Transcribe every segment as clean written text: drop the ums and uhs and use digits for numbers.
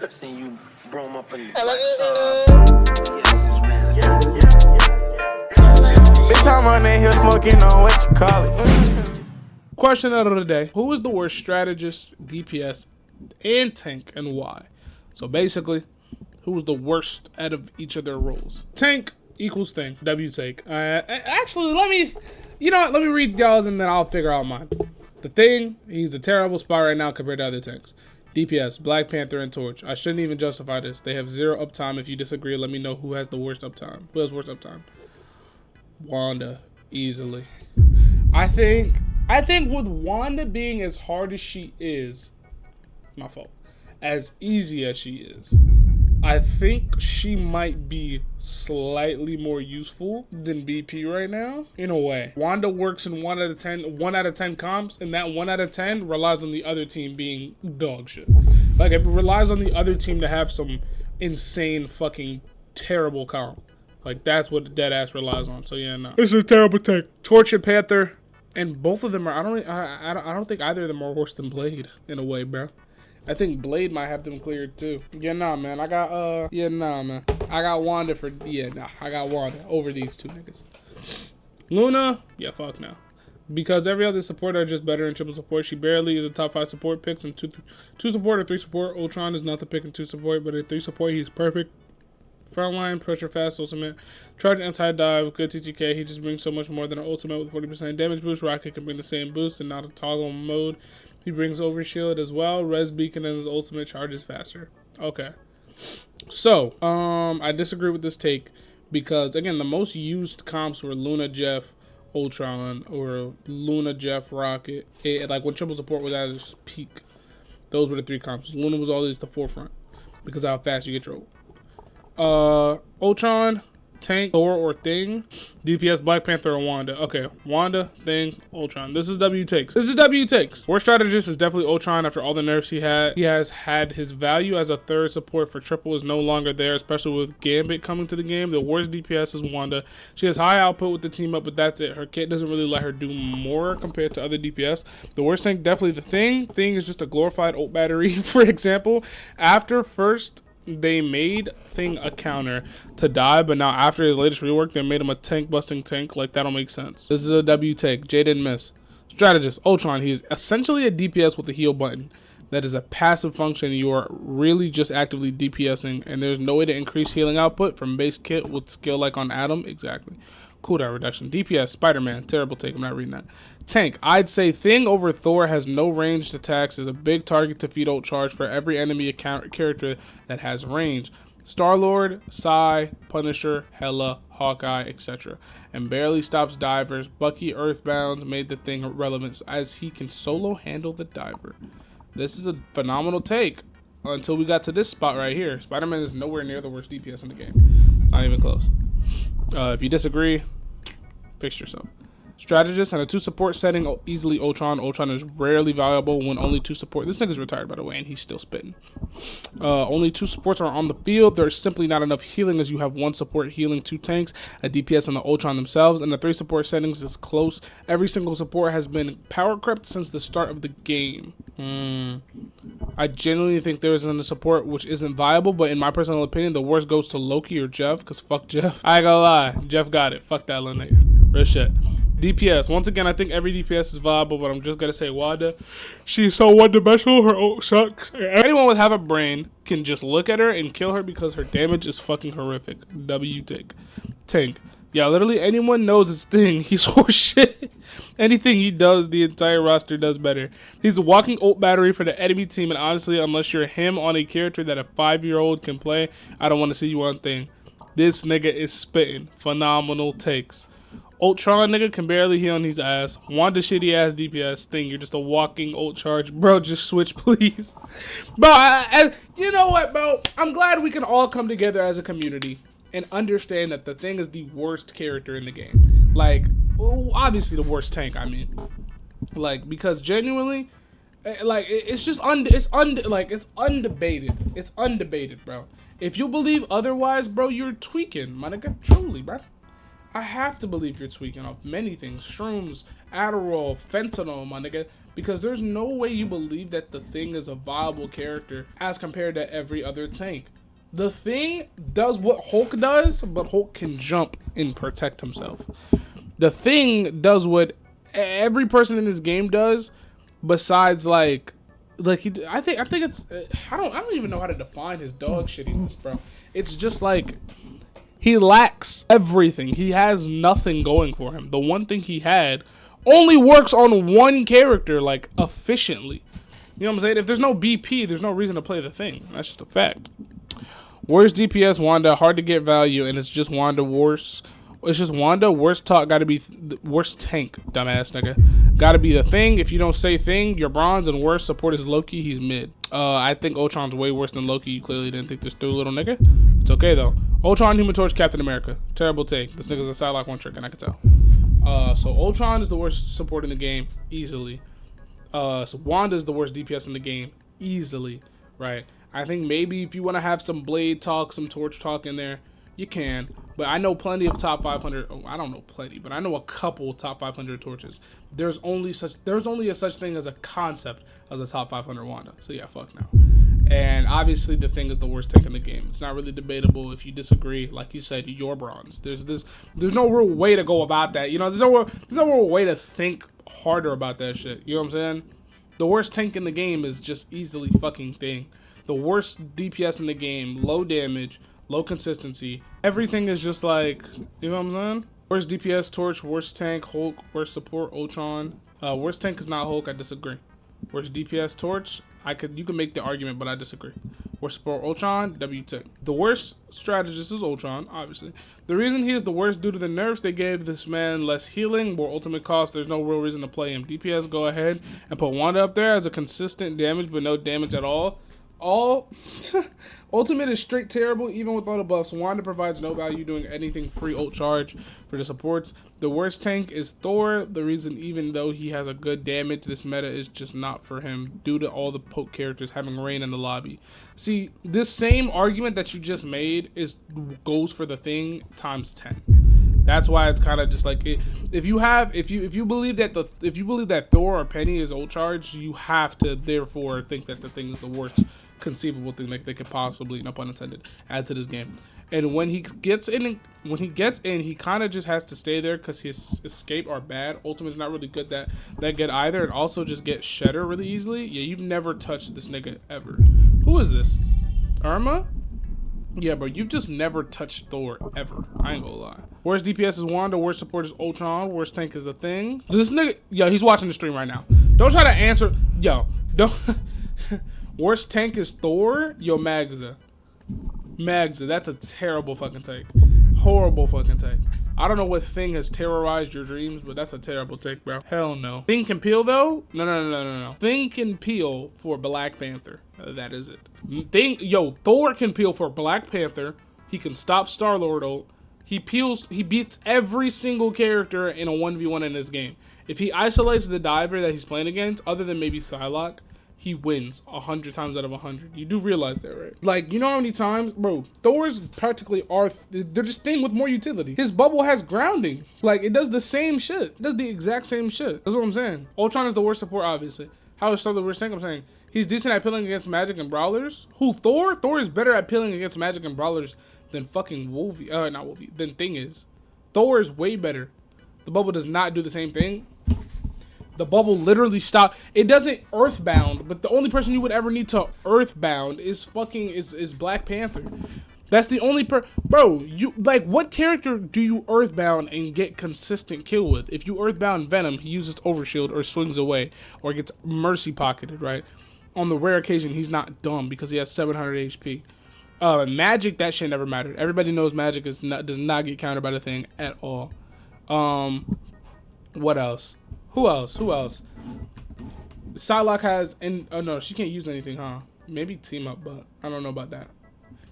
Seen you brought up in I love Big time on that hill smoking on what you call it. Question out of the day: who is the worst strategist, DPS, and tank, and why? So basically, who was the worst out of each of their roles? Tank equals thing. W take. Actually, let me read y'all's and then I'll figure out mine. The thing, he's a terrible spot right now compared to other tanks. DPS, Black Panther, and Torch. I shouldn't even justify this. They have 0 uptime. If you disagree, let me know who has the worst uptime. Who has worst uptime? Wanda, easily. I think with Wanda being as hard as she is, my fault, as easy as she is, I think she might be slightly more useful than BP right now, in a way. Wanda works in 1 out of 10 comps, and that 1 out of 10 relies on the other team being dog shit. Like, it relies on the other team to have some insane fucking terrible comp. Like, that's what the dead ass relies on. So yeah, no. This is a terrible take. Torch and Panther, and both of them are. I don't think either of them are worse than Blade in a way, bro. I think Blade might have them cleared too. Yeah, nah, man. I got I got Wanda for I got Wanda over these two niggas. Luna, yeah, fuck no. Because every other supporter are just better in triple support. She barely is a top 5 support picks and 2 support or 3 support. Ultron is not the pick in 2 support, but at 3 support he's perfect. Frontline, pressure, fast, ultimate. Charge, anti-dive, good TTK. He just brings so much more than an ultimate with 40% damage boost. Rocket can bring the same boost and not a toggle mode. He brings overshield as well. Res beacon and his ultimate charges faster. Okay. So, I disagree with this take because, again, the most used comps were Luna, Jeff, Ultron, or Luna, Jeff, Rocket. Like, when triple support was at its peak, those were the 3 comps. Luna was always the forefront because of how fast you get your Ultron, tank, Thor, or thing. DPS, Black Panther, or Wanda. Okay, Wanda, thing, Ultron. This is W takes. Worst strategist is definitely Ultron after all the nerfs he had. He has had his value as a 3rd support for triple is no longer there, especially with Gambit coming to the game. The worst DPS is Wanda. She has high output with the team up, but that's it. Her kit doesn't really let her do more compared to other DPS. The worst tank, definitely the thing. Thing is just a glorified ult battery, for example. After first, they made Thing a counter to die, but now after his latest rework, they made him a tank-busting tank. Like, that don't make sense. This is a W take. Jay didn't miss. Strategist, Ultron. He's essentially a DPS with a heal button. That is a passive function. You are really just actively DPSing, and there's no way to increase healing output from base kit with skill like on Adam. Exactly. Cooldown reduction. DPS, Spider-Man. Terrible take. I'm not reading that. Tank. I'd say Thing over Thor has no ranged attacks. Is a big target to feed ult charge for every enemy character that has range. Star-Lord, Psy, Punisher, Hela, Hawkeye, etc. And barely stops divers. Bucky Earthbound made the Thing relevant as he can solo handle the diver. This is a phenomenal take until we got to this spot right here. Spider-Man is nowhere near the worst DPS in the game. It's not even close. If you disagree, fix yourself. Strategist and a 2 support setting, easily Ultron. Ultron is rarely valuable when only 2 support. This nigga's retired, by the way, and he's still spitting. Only 2 supports are on the field. There's simply not enough healing as you have 1 support healing 2 tanks, a DPS, and the Ultron themselves. And the 3 support settings is close. Every single support has been power crept since the start of the game. I genuinely think there isn't a support which isn't viable, but in my personal opinion, the worst goes to Loki or Jeff, because fuck Jeff. I ain't gonna lie, Jeff got it. Fuck that little nigga. Real shit. DPS. Once again, I think every DPS is viable, but I'm just gonna say Wanda. She's so one-dimensional, her ult sucks. Anyone with half a brain can just look at her and kill her because her damage is fucking horrific. W take. Tank. Yeah, literally anyone knows his thing. He's horseshit. Anything he does, the entire roster does better. He's a walking ult battery for the enemy team, and honestly, unless you're him on a character that a 5-year-old can play, I don't want to see you on thing. This nigga is spitting. Phenomenal takes. Ultron nigga can barely heal on his ass. Wanda shitty ass DPS thing. You're just a walking ult charge. Bro, just switch, please. Bro, you know what, bro? I'm glad we can all come together as a community and understand that the thing is the worst character in the game. Like, obviously the worst tank, I mean. Like, because genuinely, like, it's just, it's undebated. It's undebated, bro. If you believe otherwise, bro, you're tweaking, my nigga. Truly, bro. I have to believe you're tweaking off many things. Shrooms, Adderall, fentanyl, my nigga. Because there's no way you believe that the Thing is a viable character as compared to every other tank. The Thing does what Hulk does, but Hulk can jump and protect himself. The Thing does what every person in this game does, besides I think it's I don't even know how to define his dog shittiness, bro. It's just like he lacks everything. He has nothing going for him. The one thing he had only works on one character, like, efficiently. You know what I'm saying? If there's no BP, there's no reason to play the Thing. That's just a fact. Worst DPS, Wanda. Hard to get value, and it's just Wanda worse. It's just Wanda. Worst talk, gotta be worst tank, dumbass nigga. Gotta be the Thing. If you don't say Thing, you're bronze, and worst support is Loki. He's mid. I think Ultron's way worse than Loki. You clearly didn't think this through, little nigga. It's okay, though. Ultron, Human Torch, Captain America. Terrible take. This nigga's a Psylocke one trick, and I can tell. So Ultron is the worst support in the game, easily. So Wanda is the worst DPS in the game, easily, right? I think maybe if you want to have some Blade talk, some Torch talk in there, you can. But I know plenty of top 500. Oh, I don't know plenty, but I know a couple top 500 Torches. There's only a such thing as a concept as a top 500 Wanda. So yeah, fuck now. And obviously the Thing is the worst tank in the game. It's not really debatable. If you disagree, like you said, you're bronze. There's no real way to go about that. You know, there's no real way to think harder about that shit. You know what I'm saying? The worst tank in the game is just easily fucking Thing. The worst DPS in the game, low damage, low consistency. Everything is just like, you know what I'm saying? Worst DPS, Torch. Worst tank, Hulk. Worst support, Ultron. Worst tank is not Hulk. I disagree. Worst DPS, Torch. You can make the argument, but I disagree. Worst support, Ultron. W-Tech. The worst strategist is Ultron, obviously. The reason he is the worst due to the nerfs they gave this man less healing, more ultimate cost. There's no real reason to play him. DPS, go ahead and put Wanda up there as a consistent damage, but no damage at all. Ultimate is straight terrible, even with all the buffs. Wanda provides no value doing anything free ult charge for the supports. The worst tank is Thor. The reason, even though he has a good damage, this meta is just not for him due to all the poke characters having Rain in the lobby. See, this same argument that you just made goes for the Thing times 10. That's why it's kind of just like if you believe that Thor or Penny is ult charge, you have to therefore think that the Thing is the worst conceivable thing that they could possibly, no pun intended, add to this game. And when he gets in, he kind of just has to stay there because his escape are bad. Ultimate's not really good that good either, and also just get Shedder really easily. Yeah, you've never touched this nigga ever. Who is this? Irma? Yeah, bro, you've just never touched Thor ever. I ain't gonna lie. Worst DPS is Wanda. Worst support is Ultron. Worst tank is the Thing. This nigga, yo, he's watching the stream right now. Don't try to answer. Yo, don't. Worst tank is Thor. Yo, Magza, that's a terrible fucking take. Horrible fucking take. I don't know what Thing has terrorized your dreams, but that's a terrible take, bro. Hell no. Thing can peel though? No. Thing can peel for Black Panther. That is it. Thor can peel for Black Panther. He can stop Star-Lord ult. He beats every single character in a 1v1 in this game. If he isolates the diver that he's playing against, other than maybe Psylocke, he wins 100 times out of 100. You do realize that, right? Like, you know how many times, bro, Thor's practically they're just Thing with more utility. His bubble has grounding. Like, it does the same shit. It does the exact same shit. That's what I'm saying. Ultron is the worst support, obviously. How is Thor the worst tank? I'm saying he's decent at peeling against magic and brawlers. Who, Thor? Thor is better at peeling against magic and brawlers than fucking than Thing is. Thor is way better. The bubble does not do the same thing. The bubble literally stopped. It doesn't earthbound, but the only person you would ever need to earthbound is Black Panther. That's the only bro, you like, what character do you earthbound and get consistent kill with? If you earthbound Venom, he uses overshield or swings away or gets mercy pocketed, right? On the rare occasion, he's not dumb because he has 700 HP. Magic, that shit never mattered. Everybody knows magic does not get countered by the Thing at all. What else? Who else? Psylocke has, oh no, she can't use anything, huh? Maybe team up, but I don't know about that.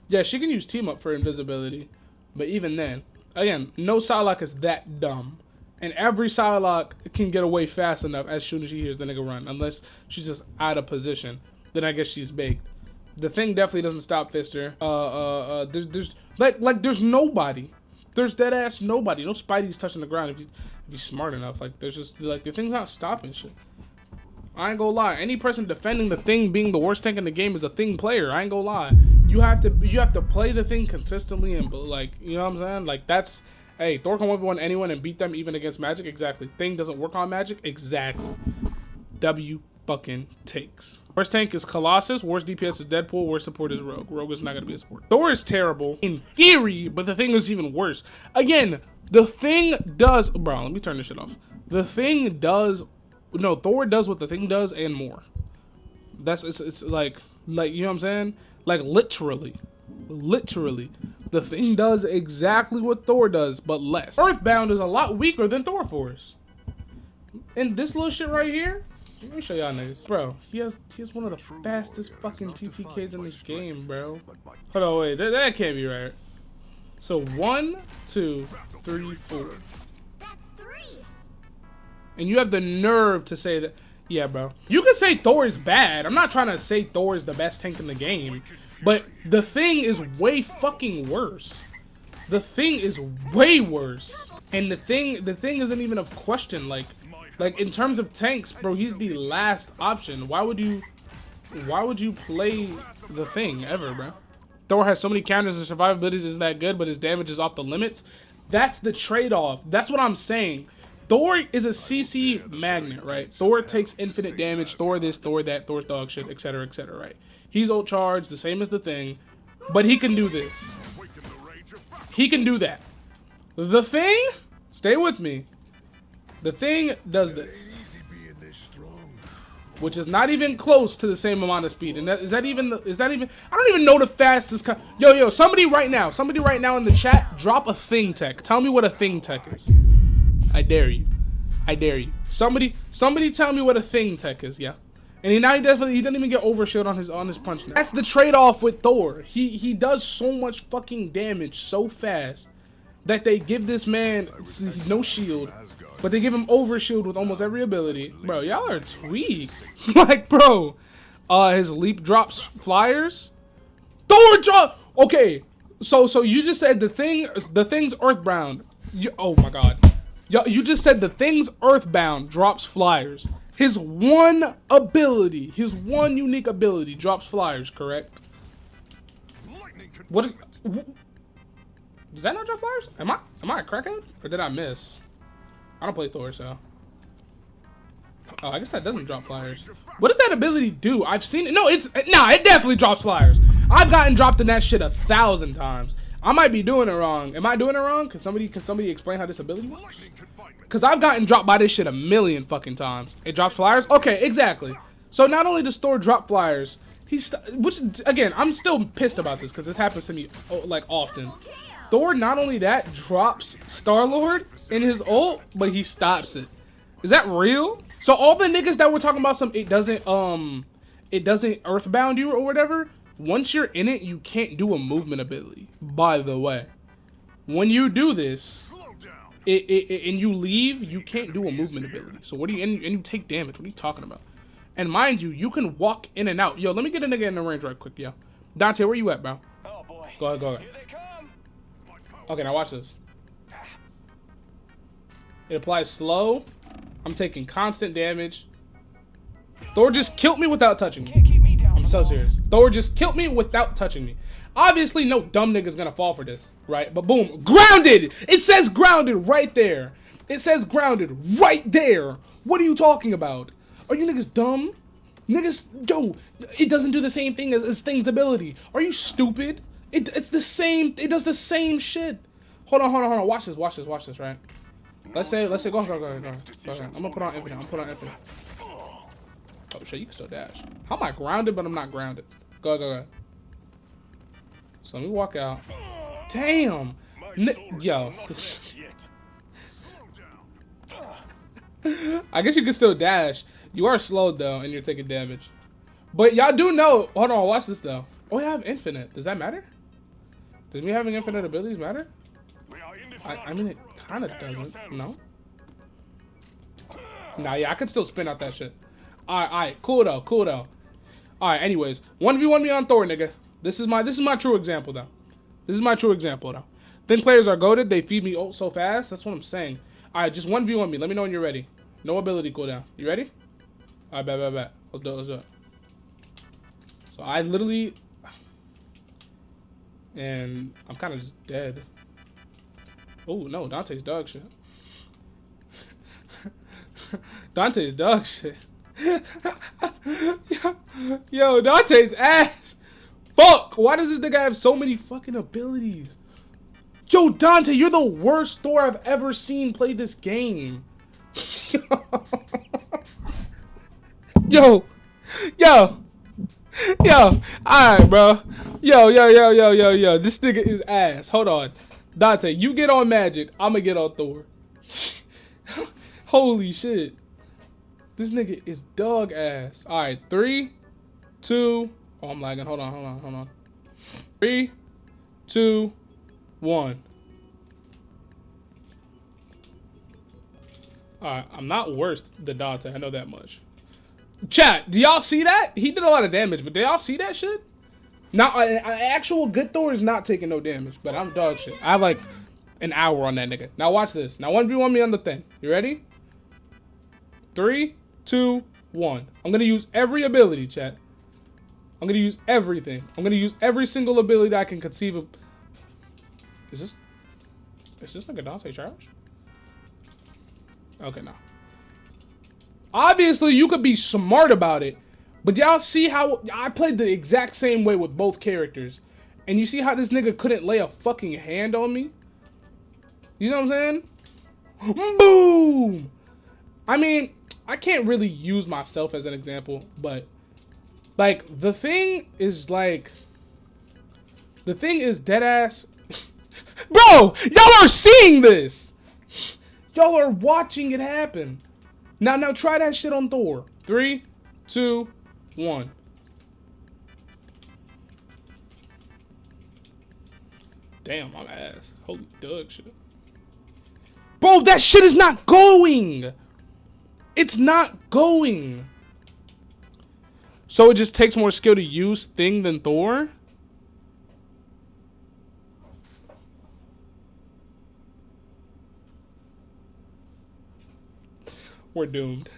Yeah, she can use team up for invisibility, but even then, again, no Psylocke is that dumb. And every Psylocke can get away fast enough as soon as she hears the nigga run, unless she's just out of position. Then I guess she's baked. The Thing definitely doesn't stop Fister. There's nobody There's dead ass nobody. No Spidey's touching the ground if he's smart enough. Like, there's just, like, the thing's not stopping shit. I ain't gonna lie. Any person defending the thing being the worst tank in the game is a thing player. I ain't gonna lie. You have to play the thing consistently and, like, you know what I'm saying? Like, that's, hey, Thor can 1v1 anyone and beat them even against Magic. Exactly. Thing doesn't work on Magic. Exactly. W fucking takes. Worst tank is Colossus. Worst DPS is Deadpool. Worst support is Rogue. Rogue is not gonna be a support. Thor is terrible in theory, but the thing is even worse. Again, the thing does, bro, let me turn this shit off. The thing does, no, Thor does what the thing does and more. That's, it's like, you know what I'm saying? Like, literally, the thing does exactly what Thor does, but less. Earthbound is a lot weaker than Thor Force. And this little shit right here, let me show y'all niggas. Bro, he has one of the fastest fucking TTKs in this game, bro. Hold on, wait, that can't be right. So 1, 2, 3, 4. That's 3. And you have the nerve to say that. Yeah, bro. You can say Thor is bad. I'm not trying to say Thor is the best tank in the game. But the thing is way fucking worse. The thing is way worse. And the thing isn't even a question. Like in terms of tanks, bro, he's the last option. Why would you play the thing ever, bro? Thor has so many counters and survivability isn't that good, but his damage is off the limits. That's the trade-off. That's what I'm saying. Thor is a CC magnet, right? Thor takes infinite damage, Thor this, Thor that, Thor's dog shit, etc., right? He's ult charged, the same as the thing, but he can do this. He can do that. The thing, stay with me. The thing does this, which is not even close to the same amount of speed. And is that even? I don't even know the fastest. Yo, somebody right now in the chat, drop a thing tech. Tell me what a thing tech is. I dare you. Somebody tell me what a thing tech is, yeah. And he doesn't even get overshield on his punch now. That's the trade-off with Thor. He does so much fucking damage so fast that they give this man no shield, but they give him overshield with almost every ability. Bro, y'all are tweaked. Like, bro, his leap drops flyers. Thor drop. Okay, so you just said the thing's earthbound. Oh my god. You just said the thing's earthbound drops flyers. His one ability, his one unique ability drops flyers, correct? What is... Does that not drop flyers? Am I a crackhead? Or did I miss? I don't play Thor, so... Oh, I guess that doesn't drop flyers. What does that ability do? I've seen it. No, it definitely drops flyers. I've gotten dropped in that shit 1,000 times. I might be doing it wrong. Am I doing it wrong? Can somebody explain how this ability works? Because I've gotten dropped by this shit 1,000,000 fucking times. It drops flyers? Okay, exactly. So not only does Thor drop flyers, which, again, I'm still pissed about this because this happens to me, like, often. Thor, not only that, drops Star-Lord in his ult, but he stops it. Is that real? So all the niggas that were talking about it doesn't earthbound you or whatever, once you're in it, you can't do a movement ability, by the way. When you do this, and you leave, you can't do a movement ability. So what do you, and you take damage. What are you talking about? And mind you, you can walk in and out. Yo, let me get a nigga in the range right quick, yo. Dante, where you at, bro? Oh boy. Go ahead. Here they come. Okay, now watch this. It applies slow. I'm taking constant damage. Thor just killed me without touching me. Can't keep me down. I'm so serious. Thor just killed me without touching me. Obviously, no dumb nigga's gonna fall for this, right? But boom, grounded! It says grounded right there. It says grounded right there. What are you talking about? Are you niggas dumb? Niggas, yo, it doesn't do the same thing as Thing's ability. Are you stupid? It's the same, it does the same shit. Hold on. Watch this, right? Let's say, go. I'm gonna put on infinite. Oh shit, you can still dash. How am I grounded, but I'm not grounded? Go. So let me walk out. Damn! Yo. I guess you can still dash. You are slowed though, and you're taking damage. But y'all do know. Hold on, watch this though. Oh, I have infinite. Does that matter? Does me having infinite abilities matter? I mean, it kind of doesn't. No? Nah, yeah, I can still spin out that shit. Alright, cool though. Alright, anyways. 1v1 me on Thor, nigga. This is my true example though. Thing players are goated. They feed me ult so fast. That's what I'm saying. All right, just 1v1 me. Let me know when you're ready. No ability cooldown. You ready? All right, bet. Let's do it. Let's do it. So I literally... And I'm kind of just dead. Oh, no. Dante's dog shit. Dante's dog shit. Yo, Dante's ass. Fuck. Why does this nigga have so many fucking abilities? Yo, Dante, you're the worst Thor I've ever seen play this game. Yo. Alright, bro. Yo. This nigga is ass. Hold on. Dante, you get on Magic. I'ma get on Thor. Holy shit. This nigga is dog ass. Alright, 3, 2. Oh, I'm lagging. Hold on. 3, 2, 1. Alright, I'm not worse than Dante. I know that much. Chat, do y'all see that? He did a lot of damage, but do y'all see that shit? Now, an actual good Thor is not taking no damage, but I'm dog shit. I have like an hour on that nigga. Now watch this. Now 1v1 me on the thing. You ready? 3, 2, 1. I'm gonna use every ability, chat. I'm gonna use everything. I'm gonna use every single ability that I can conceive of. Is this like a Dante charge? Okay, no. Obviously, you could be smart about it, but y'all see how I played the exact same way with both characters, and you see how this nigga couldn't lay a fucking hand on me? You know what I'm saying? Boom! I mean, I can't really use myself as an example, but like the thing is dead ass. Bro, y'all are seeing this. Y'all are watching it happen. Now try that shit on Thor. 3, 2, 1. Damn, I'm ass. Holy dog shit. Bro, that shit is not going. It's not going. So it just takes more skill to use Thing than Thor? We're doomed.